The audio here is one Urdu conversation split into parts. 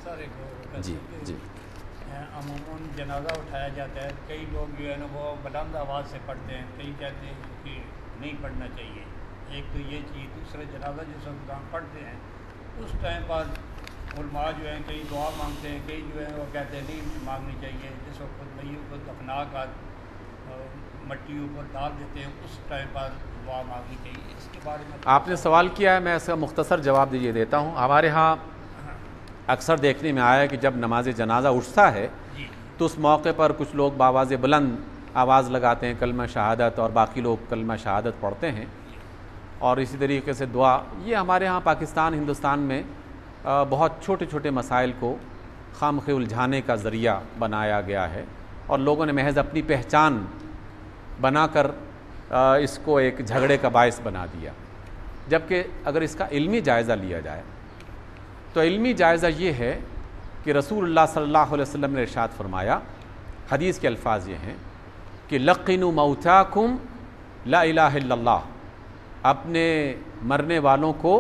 سر ایک جی جی عموماً جنازہ اٹھایا جاتا ہے، کئی لوگ جو ہے نا وہ بلند آواز سے پڑھتے ہیں، کئی کہتے ہیں کہ نہیں پڑھنا چاہیے. ایک تو یہ چیز. دوسرا جنازہ جس وقت ہم پڑھتے ہیں اس ٹائم پر علماء جو ہیں کئی دعا مانگتے ہیں، کئی جو ہیں وہ کہتے ہیں نہیں مانگنی چاہیے. جس وقت میت کو دفنا کر مٹی اوپر ڈال دیتے ہیں اس ٹائم پر دعا مانگنی چاہیے. اس کے بارے میں آپ نے سوال کیا ہے، میں اس کا مختصر جواب یہ دیتا ہوں. ہمارے ہاں اکثر دیکھنے میں آیا ہے کہ جب نماز جنازہ اٹھتا ہے تو اس موقع پر کچھ لوگ بآواز بلند آواز لگاتے ہیں، کلمہ شہادت، اور باقی لوگ کلمہ شہادت پڑھتے ہیں، اور اسی طریقے سے دعا. یہ ہمارے ہاں پاکستان ہندوستان میں بہت چھوٹے چھوٹے مسائل کو خامخواہ الجھانے کا ذریعہ بنایا گیا ہے، اور لوگوں نے محض اپنی پہچان بنا کر اس کو ایک جھگڑے کا باعث بنا دیا. جبکہ اگر اس کا علمی جائزہ لیا جائے تو علمی جائزہ یہ ہے کہ رسول اللہ صلی اللہ علیہ وسلم نے ارشاد فرمایا، حدیث کے الفاظ یہ ہیں کہ لقنوا موتاکم لا الہ الا اللہ، اپنے مرنے والوں کو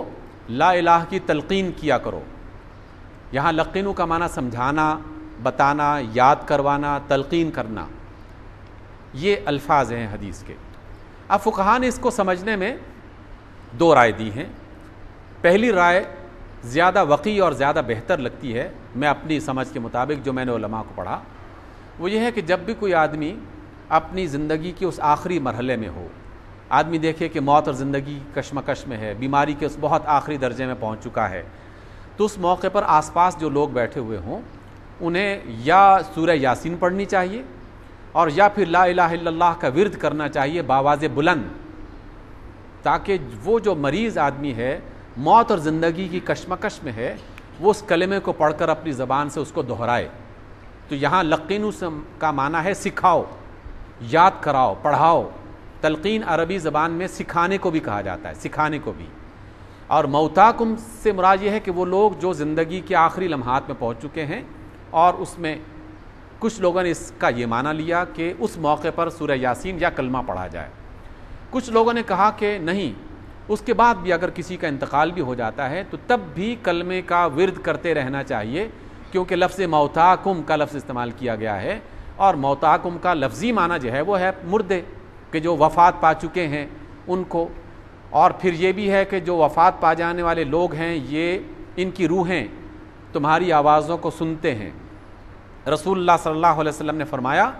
لا الہ کی تلقین کیا کرو. یہاں لقنوا کا معنی سمجھانا، بتانا، یاد کروانا، تلقین کرنا، یہ الفاظ ہیں حدیث کے. اب فقہاء نے اس کو سمجھنے میں دو رائے دی ہیں. پہلی رائے زیادہ وقی اور زیادہ بہتر لگتی ہے میں اپنی سمجھ کے مطابق، جو میں نے علماء کو پڑھا، وہ یہ ہے کہ جب بھی کوئی آدمی اپنی زندگی کے اس آخری مرحلے میں ہو، آدمی دیکھے کہ موت اور زندگی کشمکش میں ہے، بیماری کے اس بہت آخری درجے میں پہنچ چکا ہے، تو اس موقع پر آس پاس جو لوگ بیٹھے ہوئے ہوں انہیں یا سورہ یاسین پڑھنی چاہیے اور یا پھر لا الہ الا اللہ کا ورد کرنا چاہیے بآواز بلند، تاکہ وہ جو مریض آدمی ہے، موت اور زندگی کی کشمکش میں ہے، وہ اس کلمے کو پڑھ کر اپنی زبان سے اس کو دہرائے. تو یہاں لقینو کا معنی ہے سکھاؤ، یاد کراؤ، پڑھاؤ. تلقین عربی زبان میں سکھانے کو بھی کہا جاتا ہے، سکھانے کو بھی. اور موتاکم سے مراد یہ ہے کہ وہ لوگ جو زندگی کے آخری لمحات میں پہنچ چکے ہیں، اور اس میں کچھ لوگوں نے اس کا یہ معنی لیا کہ اس موقع پر سورہ یاسین یا کلمہ پڑھا جائے. کچھ لوگوں نے کہا کہ نہیں، اس کے بعد بھی اگر کسی کا انتقال بھی ہو جاتا ہے تو تب بھی کلمے کا ورد کرتے رہنا چاہیے، کیونکہ لفظ موتاکم کا لفظ استعمال کیا گیا ہے، اور موتاکم کا لفظی معنی جو ہے وہ ہے مردے، کہ جو وفات پا چکے ہیں ان کو. اور پھر یہ بھی ہے کہ جو وفات پا جانے والے لوگ ہیں، یہ ان کی روحیں تمہاری آوازوں کو سنتے ہیں. رسول اللہ صلی اللہ علیہ وسلم نے فرمایا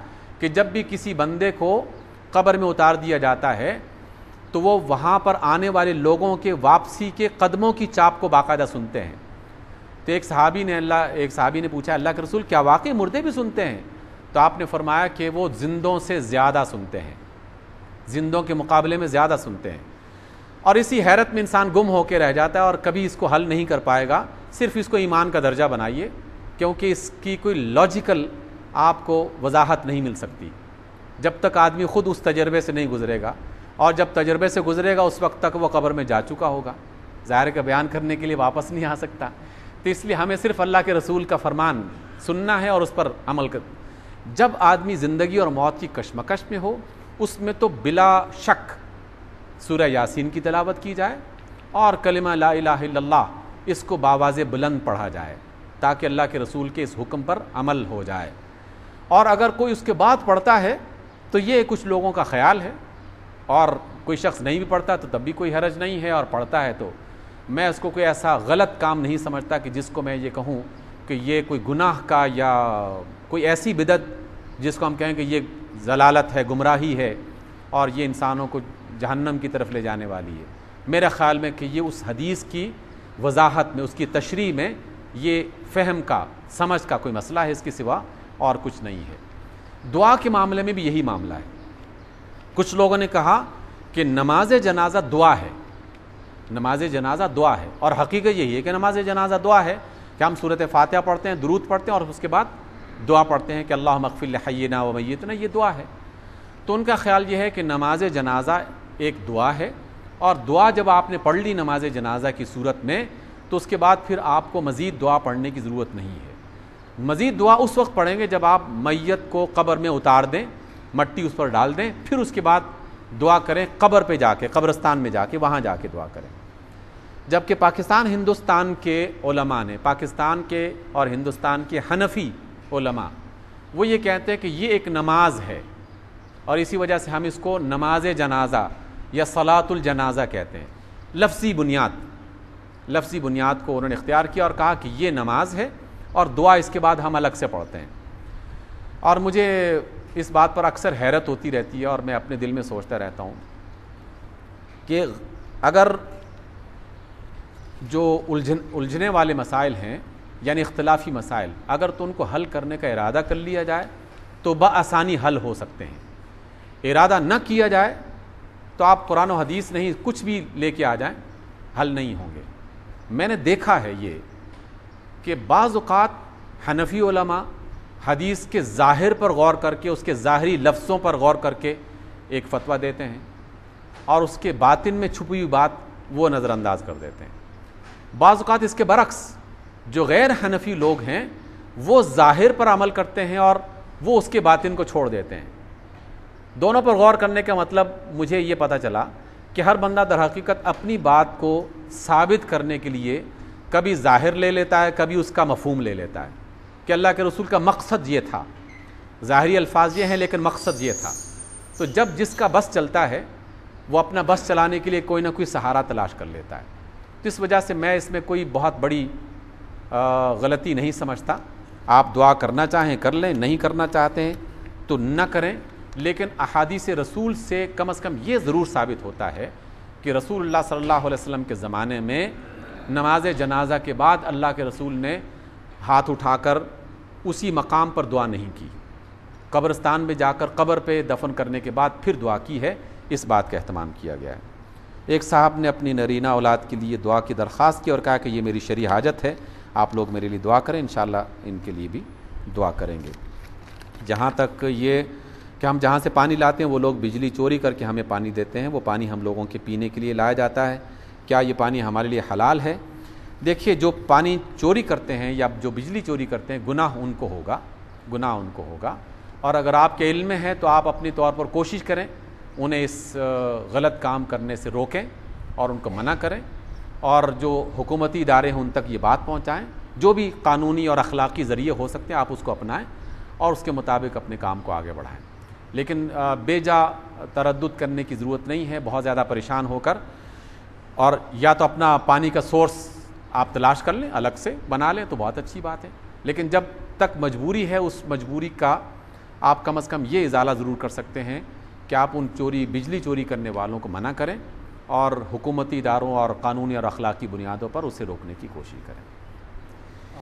کہ جب بھی کسی بندے کو قبر میں اتار دیا جاتا ہے تو وہ وہاں پر آنے والے لوگوں کے واپسی کے قدموں کی چاپ کو باقاعدہ سنتے ہیں. تو ایک صحابی نے پوچھا، اللہ کے رسول کیا واقعی مردے بھی سنتے ہیں؟ تو آپ نے فرمایا کہ وہ زندوں سے زیادہ سنتے ہیں، زندوں کے مقابلے میں زیادہ سنتے ہیں. اور اسی حیرت میں انسان گم ہو کے رہ جاتا ہے اور کبھی اس کو حل نہیں کر پائے گا. صرف اس کو ایمان کا درجہ بنائیے، کیونکہ اس کی کوئی لاجیکل آپ کو وضاحت نہیں مل سکتی جب تک آدمی خود اس تجربے سے نہیں گزرے گا، اور جب تجربے سے گزرے گا اس وقت تک وہ قبر میں جا چکا ہوگا، ظاہر کا بیان کرنے کے لیے واپس نہیں آ سکتا. تو اس لیے ہمیں صرف اللہ کے رسول کا فرمان سننا ہے اور اس پر عمل کر. جب آدمی زندگی اور موت کی کشمکش میں ہو، اس میں تو بلا شک سورہ یاسین کی تلاوت کی جائے اور کلمہ لا الہ الا اللہ اس کو بآواز بلند پڑھا جائے، تاکہ اللہ کے رسول کے اس حکم پر عمل ہو جائے. اور اگر کوئی اس کے بعد پڑھتا ہے تو یہ کچھ لوگوں کا خیال ہے، اور کوئی شخص نہیں بھی پڑھتا تو تب بھی کوئی حرج نہیں ہے، اور پڑھتا ہے تو میں اس کو کوئی ایسا غلط کام نہیں سمجھتا کہ جس کو میں یہ کہوں کہ یہ کوئی گناہ کا یا کوئی ایسی بدعت جس کو ہم کہیں کہ یہ ضلالت ہے، گمراہی ہے، اور یہ انسانوں کو جہنم کی طرف لے جانے والی ہے. میرے خیال میں کہ یہ اس حدیث کی وضاحت میں، اس کی تشریح میں یہ فہم کا، سمجھ کا کوئی مسئلہ ہے، اس کے سوا اور کچھ نہیں ہے. دعا کے معاملے میں بھی یہی معاملہ ہے. کچھ لوگوں نے کہا کہ نماز جنازہ دعا ہے، نماز جنازہ دعا ہے، اور حقیقت یہی ہے کہ نماز جنازہ دعا ہے کہ ہم سورۃ فاتحہ پڑھتے ہیں، درود پڑھتے ہیں، اور اس کے بعد دعا پڑھتے ہیں کہ اللہم اغفر لحینا و میتنا، یہ دعا ہے. تو ان کا خیال یہ ہے کہ نماز جنازہ ایک دعا ہے، اور دعا جب آپ نے پڑھ لی نماز جنازہ کی صورت میں تو اس کے بعد پھر آپ کو مزید دعا پڑھنے کی ضرورت نہیں ہے. مزید دعا اس وقت پڑھیں گے جب آپ میت کو قبر میں اتار دیں، مٹی اس پر ڈال دیں، پھر اس کے بعد دعا کریں، قبر پہ جا کے، قبرستان میں جا کے، وہاں جا کے دعا کریں. جبکہ پاکستان ہندوستان کے علماء نے، پاکستان کے اور ہندوستان کے حنفی علماء، وہ یہ کہتے ہیں کہ یہ ایک نماز ہے، اور اسی وجہ سے ہم اس کو نماز جنازہ یا صلاۃ الجنازہ کہتے ہیں۔ لفظی بنیاد کو انہوں نے اختیار کیا اور کہا کہ یہ نماز ہے اور دعا اس کے بعد ہم الگ سے پڑھتے ہیں۔ اور مجھے اس بات پر اکثر حیرت ہوتی رہتی ہے اور میں اپنے دل میں سوچتا رہتا ہوں کہ اگر جو الجھنے والے مسائل ہیں، یعنی اختلافی مسائل، اگر تو ان کو حل کرنے کا ارادہ کر لیا جائے تو بآسانی حل ہو سکتے ہیں، ارادہ نہ کیا جائے تو آپ قرآن و حدیث نہیں کچھ بھی لے کے آ جائیں، حل نہیں ہوں گے۔ میں نے دیکھا ہے یہ کہ بعض اوقات حنفی علماء حدیث کے ظاہر پر غور کر کے، اس کے ظاہری لفظوں پر غور کر کے ایک فتویٰ دیتے ہیں، اور اس کے باطن میں چھپی ہوئی بات وہ نظر انداز کر دیتے ہیں۔ بعض اوقات اس کے برعکس جو غیر حنفی لوگ ہیں وہ ظاہر پر عمل کرتے ہیں اور وہ اس کے باطن کو چھوڑ دیتے ہیں۔ دونوں پر غور کرنے کا مطلب مجھے یہ پتہ چلا کہ ہر بندہ در حقیقت اپنی بات کو ثابت کرنے کے لیے کبھی ظاہر لے لیتا ہے، کبھی اس کا مفہوم لے لیتا ہے کہ اللہ کے رسول کا مقصد یہ تھا، ظاہری الفاظ یہ ہیں لیکن مقصد یہ تھا۔ تو جب جس کا بس چلتا ہے وہ اپنا بس چلانے کے لیے کوئی نہ کوئی سہارا تلاش کر لیتا ہے۔ تو اس وجہ سے میں اس میں کوئی بہت بڑی غلطی نہیں سمجھتا۔ آپ دعا کرنا چاہیں کر لیں، نہیں کرنا چاہتے ہیں تو نہ کریں، لیکن احادیث رسول سے کم از کم یہ ضرور ثابت ہوتا ہے کہ رسول اللہ صلی اللہ علیہ وسلم کے زمانے میں نماز جنازہ کے بعد اللہ کے رسول نے ہاتھ اٹھا کر اسی مقام پر دعا نہیں کی، قبرستان میں جا کر قبر پہ دفن کرنے کے بعد پھر دعا کی ہے، اس بات کا اہتمام کیا گیا ہے۔ ایک صاحب نے اپنی نرینہ اولاد کے لیے دعا کی درخواست کی اور کہا کہ یہ میری شرعی حاجت ہے، آپ لوگ میرے لیے دعا کریں، انشاءاللہ ان کے لیے بھی دعا کریں گے۔ جہاں تک یہ کہ ہم جہاں سے پانی لاتے ہیں وہ لوگ بجلی چوری کر کے ہمیں پانی دیتے ہیں، وہ پانی ہم لوگوں کے پینے کے لیے لایا جاتا ہے، کیا یہ پانی ہمارے لیے حلال ہے؟ دیکھیے، جو پانی چوری کرتے ہیں یا جو بجلی چوری کرتے ہیں گناہ ان کو ہوگا، اور اگر آپ کے علم میں ہے تو آپ اپنی طور پر کوشش کریں انہیں اس غلط کام کرنے سے روکیں اور ان کو منع کریں، اور جو حکومتی ادارے ہیں ان تک یہ بات پہنچائیں، جو بھی قانونی اور اخلاقی ذریعے ہو سکتے ہیں آپ اس کو اپنائیں اور اس کے مطابق اپنے کام کو آگے بڑھائیں۔ لیکن بے جا تردد کرنے کی ضرورت نہیں ہے، بہت زیادہ پریشان ہو کر، اور یا تو اپنا پانی کا سورس آپ تلاش کر لیں، الگ سے بنا لیں تو بہت اچھی بات ہے، لیکن جب تک مجبوری ہے اس مجبوری کا آپ کم از کم یہ ازالہ ضرور کر سکتے ہیں کہ آپ ان بجلی چوری کرنے والوں کو منع کریں اور حکومتی اداروں اور قانونی اور اخلاقی بنیادوں پر اسے روکنے کی کوشش کریں۔